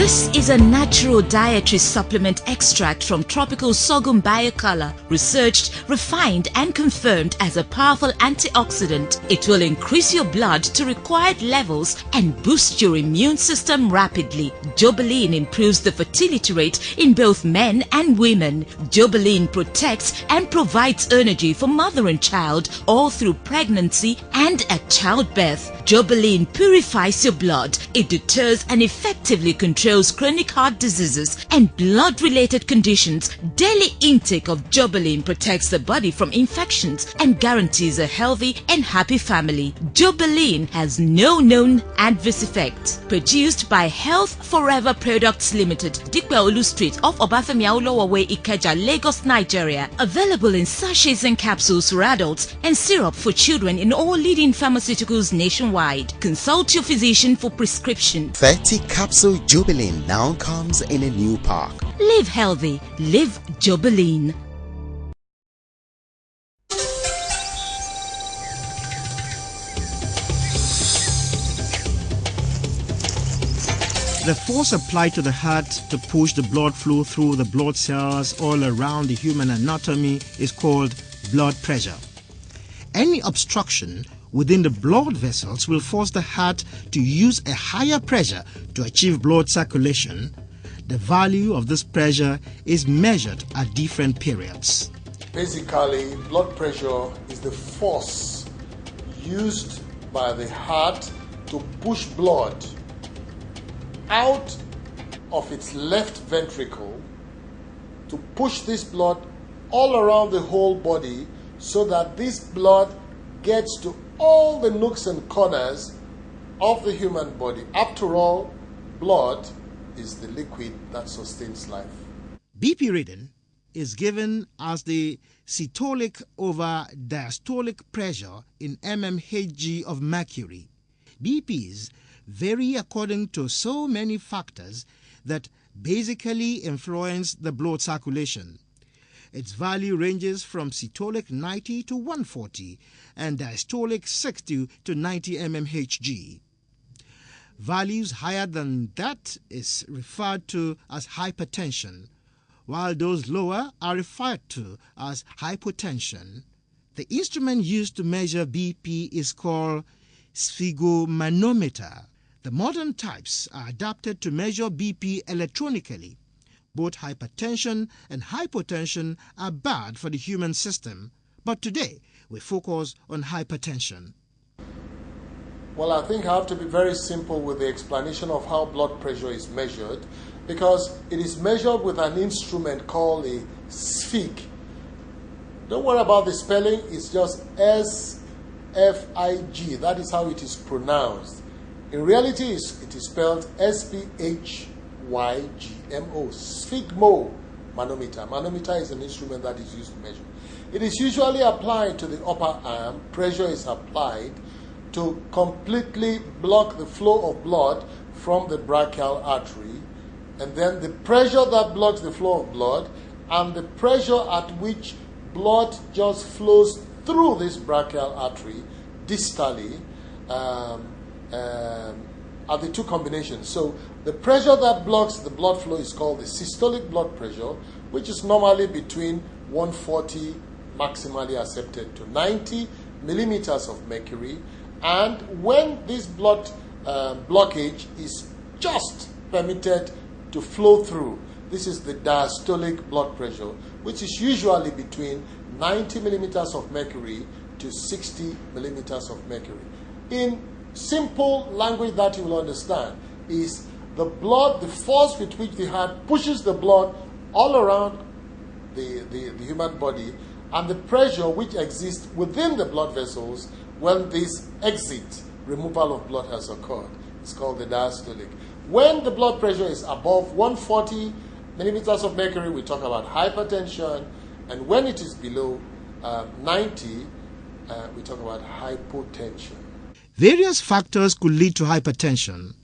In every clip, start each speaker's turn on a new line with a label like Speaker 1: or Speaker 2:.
Speaker 1: This is a natural dietary supplement extract from tropical sorghum biocolor, researched, refined and confirmed as a powerful antioxidant. It will increase your blood to required levels and boost your immune system rapidly. Jobeline improves the fertility rate in both men and women. Jobeline protects and provides energy for mother and child all through pregnancy and at childbirth. Jobeline purifies your blood. It deters and effectively controls chronic heart diseases and blood-related conditions. Daily intake of Jobeline protects the body from infections and guarantees a healthy and happy family. Jobeline has no known adverse effects. Produced by Health Forever Products Limited, Dikpeolu Street off Obafemi Awolowo Way, Ikeja, Lagos, Nigeria. Available in sachets and capsules for adults and syrup for children in all leading pharmaceuticals nationwide. Consult your physician for prescription.
Speaker 2: 30 capsule Jobeline now comes in a new pack.
Speaker 1: Live healthy. Live Jobeline.
Speaker 3: The force applied to the heart to push the blood flow through the blood cells all around the human anatomy is called blood pressure. Any obstruction within the blood vessels will force the heart to use a higher pressure to achieve blood circulation. The value of this pressure is measured at different periods.
Speaker 4: Basically, blood pressure is the force used by the heart to push blood out of its left ventricle, to push this blood all around the whole body so that this blood gets to all the nooks and corners of the human body. After all, blood is the liquid that sustains life.
Speaker 3: BP reading is given as the systolic over diastolic pressure in mmHg of mercury. BPs vary according to so many factors that basically influence the blood circulation. Its value ranges from systolic 90 to 140 and diastolic 60 to 90 mmHg. Values higher than that is referred to as hypertension, while those lower are referred to as hypotension. The instrument used to measure BP is called sphygmomanometer. The modern types are adapted to measure BP electronically. Both hypertension and hypotension are bad for the human system, but today we focus on hypertension.
Speaker 4: Well, I think I have to be very simple with the explanation of how blood pressure is measured, because it is measured with an instrument called a sphig. Don't worry about the spelling, it's just S-F-I-G. That is how it is pronounced. In reality, it is spelled S-P-H-Y-G-M-O, sphygmomanometer. Manometer is an instrument that is used to measure. It is usually applied to the upper arm. Pressure is applied to completely block the flow of blood from the brachial artery. And then the pressure that blocks the flow of blood and the pressure at which blood just flows through this brachial artery distally are the two combinations. So the pressure that blocks the blood flow is called the systolic blood pressure, which is normally between 140 maximally accepted to 90 millimeters of mercury. And when this blood blockage is just permitted to flow through, this is the diastolic blood pressure, which is usually between 90 millimeters of mercury to 60 millimeters of mercury. In simple language that you will understand is the blood, the force with which the heart pushes the blood all around the human body, and the pressure which exists within the blood vessels when this exit, removal of blood has occurred. It's called the diastolic. When the blood pressure is above 140 millimeters of mercury, we talk about hypertension, and when it is below 90, we talk about hypotension.
Speaker 3: Various factors could lead to hypertension.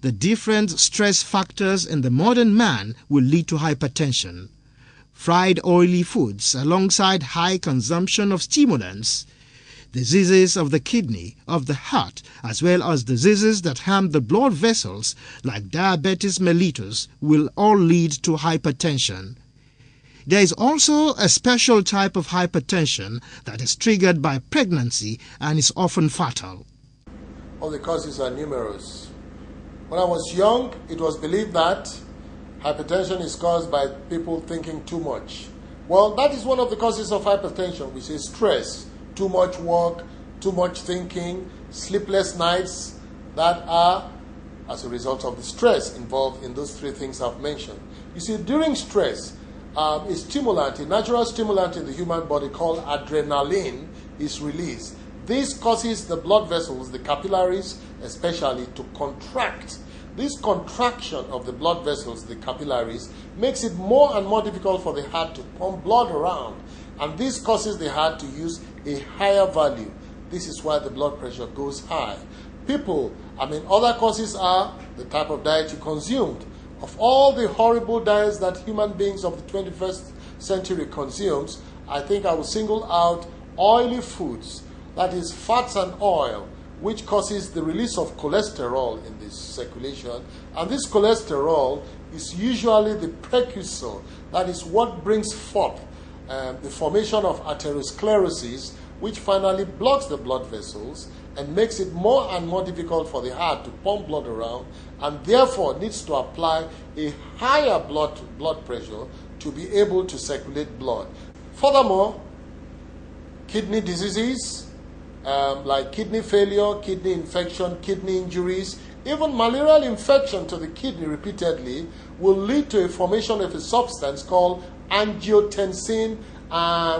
Speaker 3: The different stress factors in the modern man will lead to hypertension. Fried oily foods alongside high consumption of stimulants, Diseases of the kidney, of the heart, as well as diseases that harm the blood vessels like diabetes mellitus will all lead to hypertension. There is also a special type of hypertension that is triggered by pregnancy and is often fatal.
Speaker 4: All the causes are numerous. When I was young, it was believed that hypertension is caused by people thinking too much. Well, that is one of the causes of hypertension, which is stress. Too much work, too much thinking, sleepless nights that are as a result of the stress involved in those three things I've mentioned. You see, during stress, a stimulant, a natural stimulant in the human body called adrenaline is released. This causes the blood vessels, the capillaries especially, to contract. This contraction of the blood vessels, the capillaries, makes it more and more difficult for the heart to pump blood around. And this causes the heart to use a higher value. This is why the blood pressure goes high. Other causes are the type of diet you consumed. Of all the horrible diets that human beings of the 21st century consumes, I think I will single out oily foods, that is fats and oil, which causes the release of cholesterol in the circulation. And this cholesterol is usually the precursor, that is what brings forth the formation of atherosclerosis, which finally blocks the blood vessels and makes it more and more difficult for the heart to pump blood around, and therefore needs to apply a higher blood pressure to be able to circulate blood. Furthermore, kidney diseases like kidney failure, kidney infection, kidney injuries, even malarial infection to the kidney repeatedly will lead to a formation of a substance called angiotensin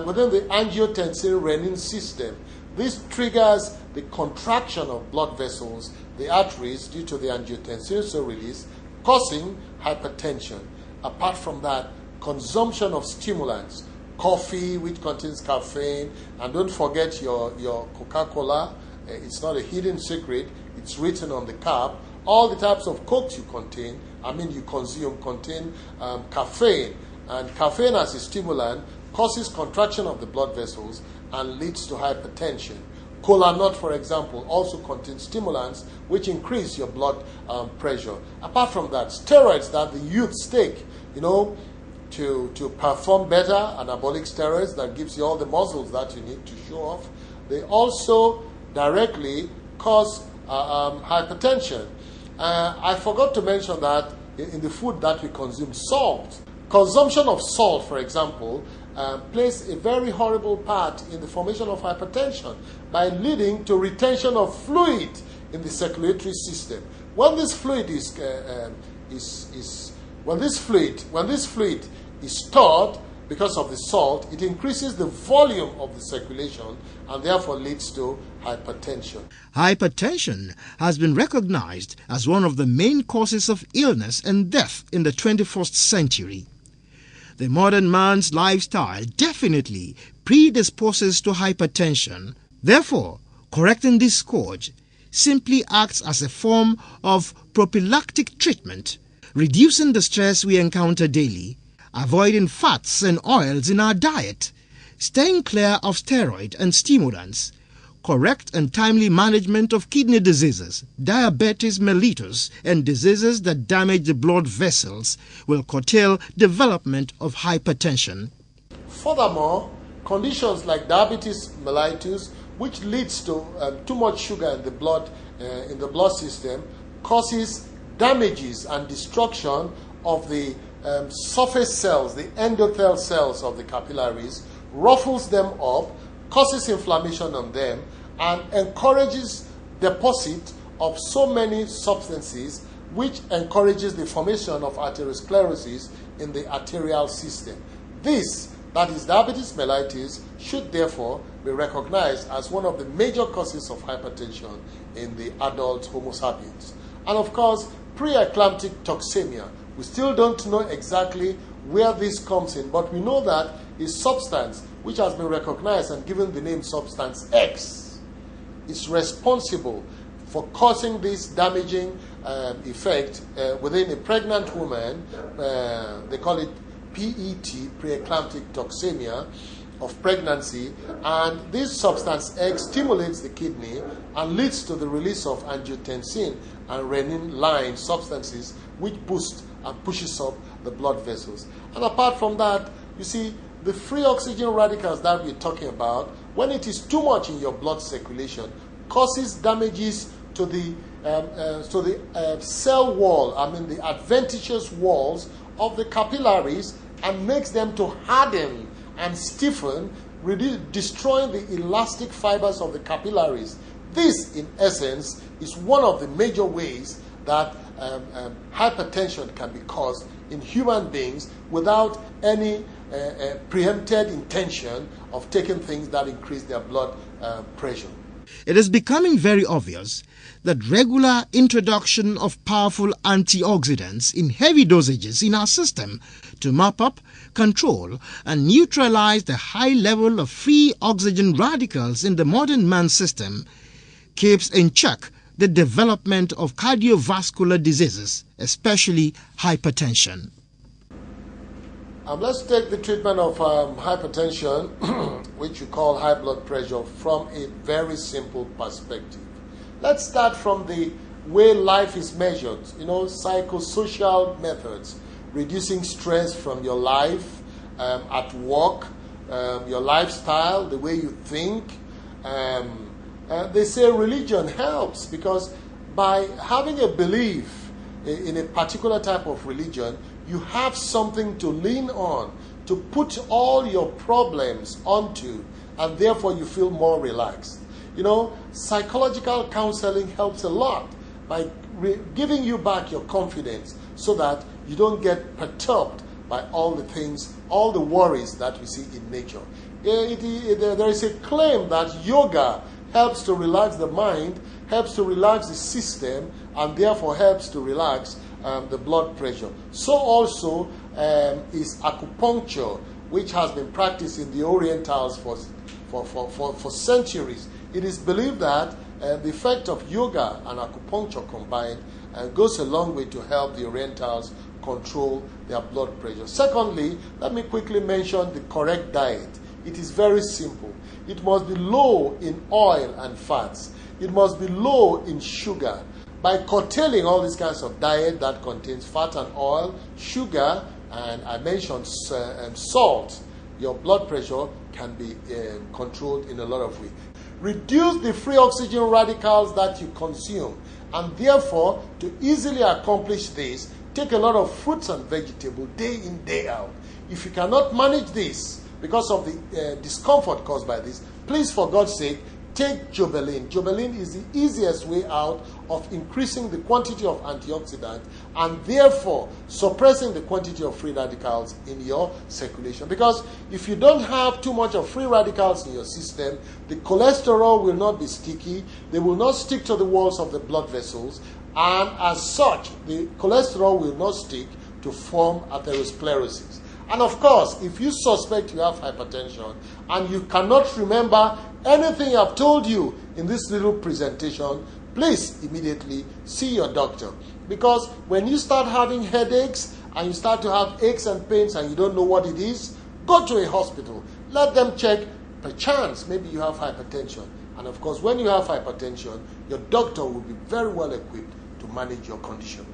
Speaker 4: within the angiotensin-renin system. This triggers the contraction of blood vessels, the arteries, due to the angiotensin so release, causing hypertension. Apart from that, consumption of stimulants, coffee, which contains caffeine, and don't forget your Coca-Cola. It's not a hidden secret. It's written on the cap. All the types of cokes you consume contain caffeine. And caffeine as a stimulant causes contraction of the blood vessels and leads to hypertension. Cola nut, for example, also contains stimulants which increase your blood pressure. Apart from that, steroids that the youths take, to perform better, anabolic steroids that gives you all the muscles that you need to show off, they also directly cause hypertension. I forgot to mention that in the food that we consume, salt. Consumption of salt, for example, plays a very horrible part in the formation of hypertension by leading to retention of fluid in the circulatory system. When this fluid is stored because of the salt, it increases the volume of the circulation and therefore leads to hypertension.
Speaker 3: Hypertension has been recognized as one of the main causes of illness and death in the 21st century. The modern man's lifestyle definitely predisposes to hypertension. Therefore, correcting this scourge simply acts as a form of prophylactic treatment, reducing the stress we encounter daily, avoiding fats and oils in our diet, staying clear of steroid and stimulants, correct and timely management of kidney diseases, diabetes mellitus, and diseases that damage the blood vessels will curtail development of hypertension.
Speaker 4: Furthermore, conditions like diabetes mellitus, which leads to too much sugar in the blood system, causes damages and destruction of the surface cells, the endothelial cells of the capillaries, ruffles them up, causes inflammation on them, and encourages deposit of so many substances, which encourages the formation of atherosclerosis in the arterial system. This, that is diabetes mellitus, should therefore be recognized as one of the major causes of hypertension in the adult Homo sapiens. And of course, preeclamptic toxemia. We still don't know exactly where this comes in, but we know that a substance which has been recognized and given the name substance X is responsible for causing this damaging effect within a pregnant woman. They call it PET, preeclamptic toxemia, of pregnancy, and this substance X stimulates the kidney and leads to the release of angiotensin and renin-line substances, which boost and pushes up the blood vessels. And apart from that, you see, the free oxygen radicals that we're talking about, when it is too much in your blood circulation, causes damages to the cell wall, the adventitious walls of the capillaries, and makes them to harden and stiffen, destroying the elastic fibers of the capillaries. This, in essence, is one of the major ways that hypertension can be caused in human beings without any preempted intention of taking things that increase their blood pressure.
Speaker 3: It is becoming very obvious that regular introduction of powerful antioxidants in heavy dosages in our system to mop up, control, and neutralize the high level of free oxygen radicals in the modern man's system keeps in check the development of cardiovascular diseases, especially hypertension.
Speaker 4: Let's take the treatment of hypertension, which you call high blood pressure, from a very simple perspective. Let's start from the way life is measured, psychosocial methods, reducing stress from your life, at work, your lifestyle, the way you think. They say religion helps, because by having a belief in a particular type of religion, you have something to lean on, to put all your problems onto, and therefore you feel more relaxed. Psychological counseling helps a lot by giving you back your confidence so that you don't get perturbed by all the things, all the worries that we see in nature. There is a claim that yoga helps to relax the mind, helps to relax the system, and therefore helps to relax the blood pressure. So also is acupuncture, which has been practiced in the Orientals for centuries. It is believed that the effect of yoga and acupuncture combined goes a long way to help the Orientals control their blood pressure. Secondly, let me quickly mention the correct diet. It is very simple. It must be low in oil and fats. It must be low in sugar. By curtailing all these kinds of diet that contains fat and oil, sugar, and I mentioned salt, your blood pressure can be controlled in a lot of ways. Reduce the free oxygen radicals that you consume, and therefore, to easily accomplish this, take a lot of fruits and vegetables day in, day out. If you cannot manage this because of the discomfort caused by this, please, for God's sake, take Jobelin. Jobelin is the easiest way out of increasing the quantity of antioxidants and therefore suppressing the quantity of free radicals in your circulation. Because if you don't have too much of free radicals in your system, the cholesterol will not be sticky, they will not stick to the walls of the blood vessels, and as such, the cholesterol will not stick to form atherosclerosis. And of course, if you suspect you have hypertension and you cannot remember anything I've told you in this little presentation, please immediately see your doctor. Because when you start having headaches and you start to have aches and pains and you don't know what it is, go to a hospital. Let them check. Perchance, maybe you have hypertension. And of course, when you have hypertension, your doctor will be very well equipped to manage your condition.